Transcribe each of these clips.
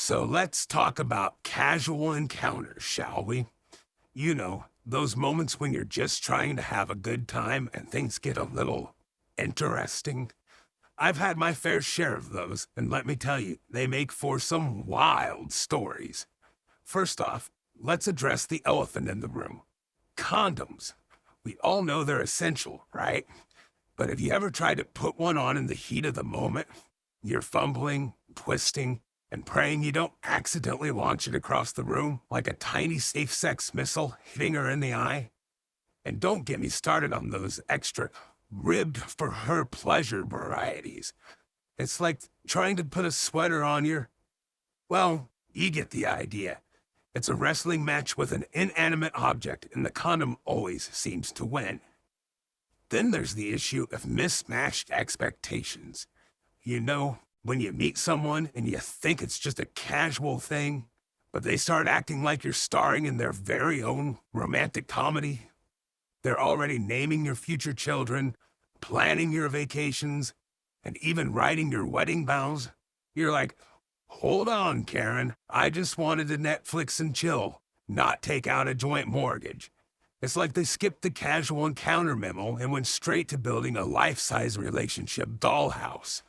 So let's talk about casual encounters, shall we? You know, those moments when you're just trying to have a good time and things get a little interesting. I've had my fair share of those, and let me tell you, they make for some wild stories. First off, let's address the elephant in the room. Condoms. We all know they're essential, right? But have you ever tried to put one on in the heat of the moment? You're fumbling, twisting, and praying you don't accidentally launch it across the room like a tiny safe sex missile hitting her in the eye. And don't get me started on those extra ribbed for her pleasure varieties. It's like trying to put a sweater on well, you get the idea. It's a wrestling match with an inanimate object, and the condom always seems to win. Then there's the issue of mismatched expectations. You know, when you meet someone and you think it's just a casual thing, but they start acting like you're starring in their very own romantic comedy. They're already naming your future children, planning your vacations, and even writing your wedding vows. You're like, hold on, Karen. I just wanted to Netflix and chill, not take out a joint mortgage. It's like they skipped the casual encounter memo and went straight to building a life-size relationship dollhouse.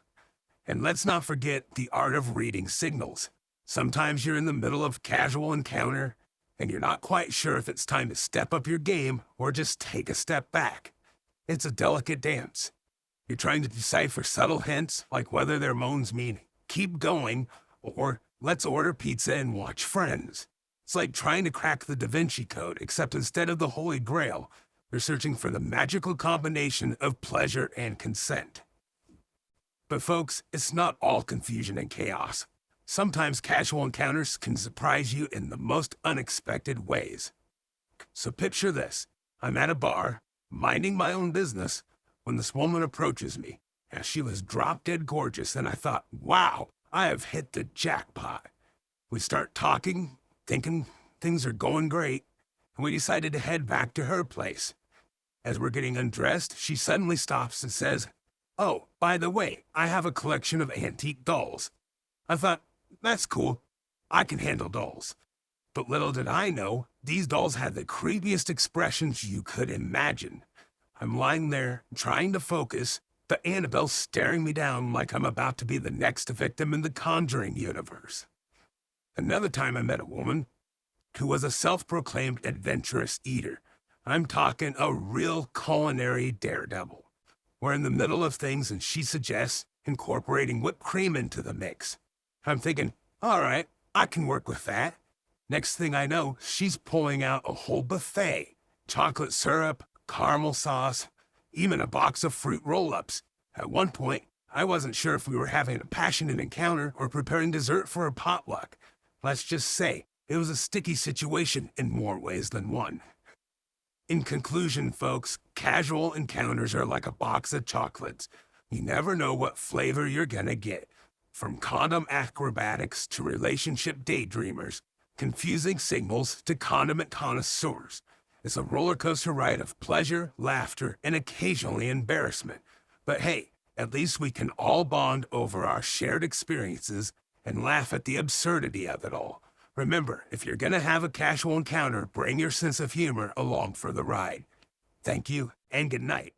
And let's not forget the art of reading signals. Sometimes you're in the middle of casual encounter, and you're not quite sure if it's time to step up your game or just take a step back. It's a delicate dance. You're trying to decipher subtle hints like whether their moans mean keep going or let's order pizza and watch Friends. It's like trying to crack the Da Vinci Code, except instead of the Holy Grail, you're searching for the magical combination of pleasure and consent. But folks, it's not all confusion and chaos. Sometimes casual encounters can surprise you in the most unexpected ways. So picture this. I'm at a bar, minding my own business, when this woman approaches me. And she was drop-dead gorgeous, and I thought, wow, I have hit the jackpot. We start talking, thinking things are going great, and we decided to head back to her place. As we're getting undressed, she suddenly stops and says, "Oh, by the way, I have a collection of antique dolls." I thought, that's cool. I can handle dolls. But little did I know, these dolls had the creepiest expressions you could imagine. I'm lying there, trying to focus, but Annabelle's staring me down like I'm about to be the next victim in the Conjuring universe. Another time I met a woman who was a self-proclaimed adventurous eater. I'm talking a real culinary daredevil. We're in the middle of things and she suggests incorporating whipped cream into the mix. I'm thinking, all right, I can work with that. Next thing I know, she's pulling out a whole buffet. Chocolate syrup, caramel sauce, even a box of fruit roll-ups. At one point, I wasn't sure if we were having a passionate encounter or preparing dessert for a potluck. Let's just say, it was a sticky situation in more ways than one. In conclusion, folks, casual encounters are like a box of chocolates. You never know what flavor you're gonna get. From condom acrobatics to relationship daydreamers, confusing signals to condiment connoisseurs. It's a roller coaster ride of pleasure, laughter, and occasionally embarrassment. But hey, at least we can all bond over our shared experiences and laugh at the absurdity of it all. Remember, if you're gonna have a casual encounter, bring your sense of humor along for the ride. Thank you, and good night.